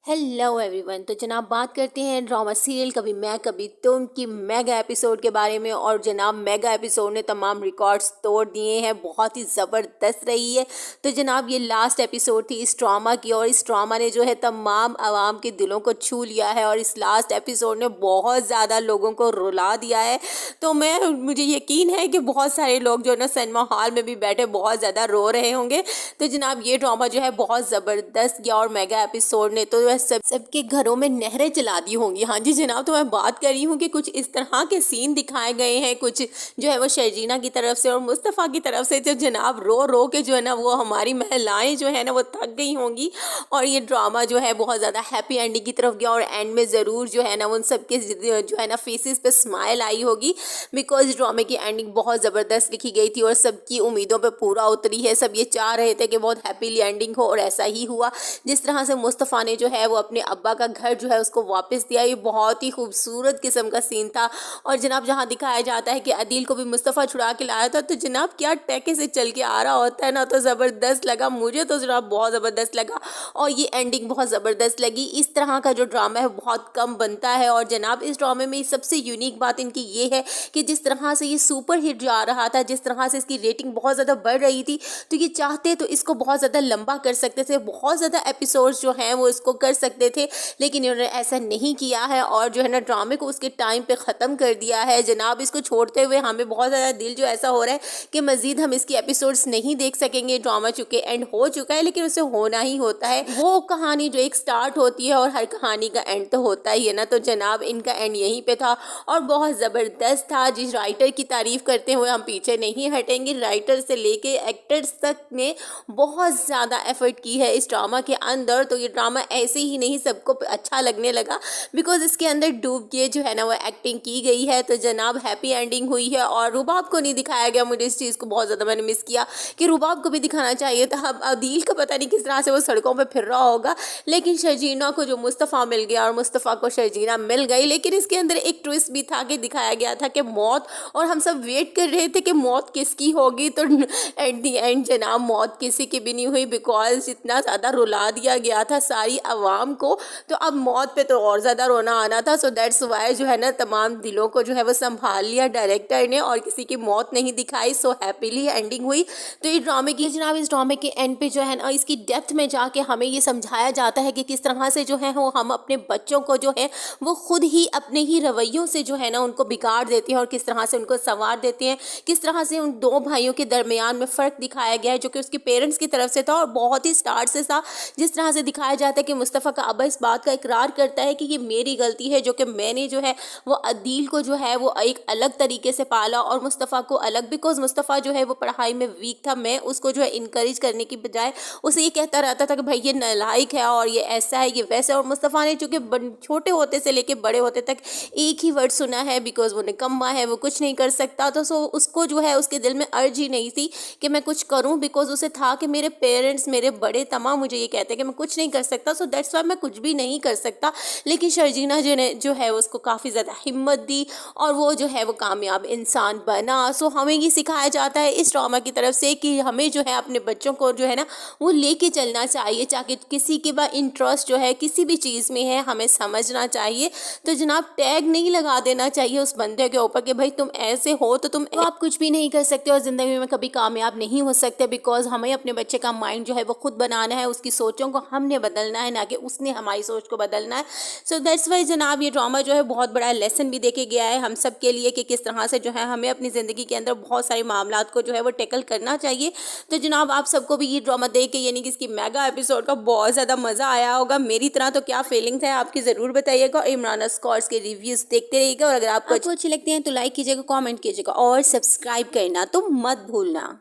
Hello everyone. तो जनाब बात करते हैं ड्रामा सीरियल कभी मैं कभी तुम की मेगा एपिसोड के बारे में। और जनाब मेगा एपिसोड ने तमाम रिकॉर्ड्स तोड़ दिए हैं, बहुत ही ज़बरदस्त रही है। तो जनाब ये लास्ट एपिसोड थी इस ड्रामा की, और इस ड्रामा ने जो है तमाम आवाम के दिलों को छू लिया है। और इस लास्ट एपिसोड ने बहुत ज़्यादा लोगों को रुला दिया है। तो मुझे यकीन है कि बहुत सारे लोग जो है ना सिनेमा हॉल में भी बैठे बहुत ज़्यादा रो रहे होंगे। तो जनाब ये ड्रामा जो है बहुत ज़बरदस्त गया, और मेगा एपिसोड ने तो सबके घरों में नहरें चला दी होंगी। हाँ जी जनाब, तो मैं बात कर रही हूँ कि कुछ इस तरह के सीन दिखाए गए हैं, कुछ जो है वो शर्जीना की तरफ से और मुस्तफ़ा की तरफ से, जो जनाब रो रो के जो है ना वो हमारी महिलाएं जो है ना वो थक गई होंगी। और ये ड्रामा जो है बहुत ज़्यादा हैप्पी एंडिंग की तरफ गया, और एंड में ज़रूर जो है ना उन सबके जो है ना फेसेस पे स्माइल आई होगी, बिकॉज ड्रामे की एंडिंग बहुत ज़बरदस्त लिखी गई थी और सबकी उम्मीदों पर पूरा उतरी है। सब ये चाह रहे थे कि बहुत हैप्पीली एंडिंग हो, और ऐसा ही हुआ। जिस तरह से मुस्तफ़ा ने जो है वो अपने अब्बा का घर जो है उसको वापस दिया, ये बहुत ही खूबसूरत किस्म का सीन था। और जनाब जहाँ दिखाया जाता है कि अदील को भी मुस्तफ़ा छुड़ा के लाया था, तो जनाब क्या टैके से चल के आ रहा होता है ना, तो ज़बरदस्त लगा मुझे, तो जनाब बहुत ज़बरदस्त लगा। और ये एंडिंग बहुत ज़बरदस्त लगी। इस तरह का जो ड्रामा है बहुत कम बनता है। और जनाब इस ड्रामे में सबसे यूनिक बात इनकी ये है कि जिस तरह से ये सुपर हिट जा रहा था, जिस तरह से इसकी रेटिंग बहुत ज़्यादा बढ़ रही थी, तो ये चाहते तो इसको बहुत ज़्यादा लंबा कर सकते थे, बहुत ज़्यादा एपिसोड्स जो हैं वो इसको कर सकते थे, लेकिन इन्होंने ऐसा नहीं किया है। और जो है ना ड्रामे को उसके टाइम पे ख़त्म कर दिया है। जनाब इसको छोड़ते हुए हमें बहुत ज़्यादा दिल जो ऐसा हो रहा है कि मज़ीद हम इसकी एपिसोड्स नहीं देख सकेंगे। ड्रामा चूँकि एंड हो चुका है, लेकिन उसे होना ही होता है। वो कहानी जो एक स्टार्ट होती है और हर कहानी का एंड तो होता ही है ना, तो जनाब इनका एंड यहीं पे था और बहुत ज़बरदस्त था। जिस राइटर की तारीफ़ करते हुए हम पीछे नहीं हटेंगे, राइटर से लेके एक्टर्स तक ने बहुत ज़्यादा एफर्ट की है इस ड्रामा के अंदर। तो ये ड्रामा ऐसे ही नहीं सबको अच्छा लगने लगा, बिकॉज इसके अंदर डूब के जो है ना वो एक्टिंग की गई है। तो जनाब हैप्पी एंडिंग हुई है, और रुबाब को नहीं दिखाया गया। मुझे इस चीज़ को बहुत ज़्यादा मैंने मिस किया कि रुबाब को भी दिखाना चाहिए था। अब अदील का पता नहीं किस तरह से वो सड़कों पे फिर रहा होगा, लेकिन शर्जीना को जो मुस्तफ़ा मिल गया और मुस्तफ़ा को शर्जीना मिल गई। लेकिन इसके अंदर एक ट्विस्ट भी था कि दिखाया गया था कि मौत, और हम सब वेट कर रहे थे कि मौत किसकी होगी, तो एट दी एंड जनाब मौत किसी की भी नहीं हुई, बिकॉज इतना ज़्यादा रुला दिया गया था सारी आवाम को। तो अब मौत पे तो और ज़्यादा रोना आना था। सो दैट्स वाई जो है ना तमाम दिलों को जो है वो संभाल लिया डायरेक्टर ने, और किसी की मौत नहीं दिखाई। सो हैप्पीली एंडिंग हुई। तो ये ड्रामे की जनाब इस ड्रामे के एंड पे जो है ना इसकी डेप्थ में जाके हमें ये समझाया जाता है कि किस तरह से जो है वो हम अपने बच्चों को जो है वो खुद ही अपने ही रवैयों से जो है ना उनको बिगाड़ देते हैं, और किस तरह से उनको संवार देते हैं। किस तरह से उन दो भाइयों के दरमियान में फ़र्क दिखाया गया है जो कि उसके पेरेंट्स की तरफ से था, और बहुत ही स्टार्ट से था। जिस तरह से दिखाया जाता है कि मुस्तफ़ा का अब्बा इस बात का इकरार करता है कि ये मेरी गलती है, जो कि मैंने जो है वो अदील को जो है वो एक अलग तरीके से पाला और मुस्तफ़ा को अलग, बिकॉज मुस्तफ़ा जो है वो पढ़ाई में वीक था। मैं उसको जो है इनकरेज करने की बजाय उसे ये कहता रहता था कि भाई ये नालायक है और ये ऐसा है ये वैसा है। और मुस्तफ़ा ने चूँकि छोटे होते से लेके बड़े होते तक एक ही वर्ड सुना है, बिकॉज वो निकम्मा है, वो कुछ नहीं कर सकता। तो सो उसको जो है उसके दिल में अर्ज ही नहीं थी कि मैं कुछ करूँ, बिकॉज उसे था कि मेरे पेरेंट्स मेरे बड़े तमाम मुझे ये कहते हैं कि मैं कुछ नहीं कर सकता, सो दैट्स वाई मैं कुछ भी नहीं कर सकता। लेकिन शर्जीना जो है उसको काफ़ी ज़्यादा हिम्मत दी, और वो जो है वो कामयाब इंसान बना। सो हमें ये सिखाया जाता है इस ड्रामा की तरफ से कि हमें जो है अपने बच्चों को जो है ना वो लेके चलना चाहिए, चाहे किसी के बाद इंटरेस्ट जो है किसी भी चीज़ में है हमें समझना चाहिए। तो जनाब टैग नहीं लगा देना चाहिए उस बंदे के ऊपर कि भाई तुम ऐसे हो तो तुम आप कुछ भी नहीं कर सकते और ज़िंदगी में कभी कामयाब नहीं हो सकते, बिकॉज हमें अपने बच्चे का माइंड जो है वो खुद बनाना है, उसकी सोचों को हमने बदलना है, ना कि उसने हमारी सोच को बदलना है। सो दैट्स वाई जनाब ये ड्रामा जो है बहुत बड़ा लेसन भी देके गया है हम सब के लिए कि किस तरह से जो है हमें अपनी ज़िंदगी के अंदर बहुत सारे मामलात को जो है वो टैकल करना चाहिए। तो जनाब आप सबको भी ये ड्रामा देख के यानी कि इसकी मेगा एपिसोड का बहुत ज़्यादा मज़ा आया होगा। मेरी तरह तो क्या फीलिंग्स है आपकी ज़रूर बताइएगा। इमरान स्कॉर्स के रिव्यूज़ देखते रहिएगा, और अगर आपको अच्छी लगती हैं तो लाइक कीजिएगा, कॉमेंट कीजिएगा और सब्सक्राइब करना तो मत भूलना।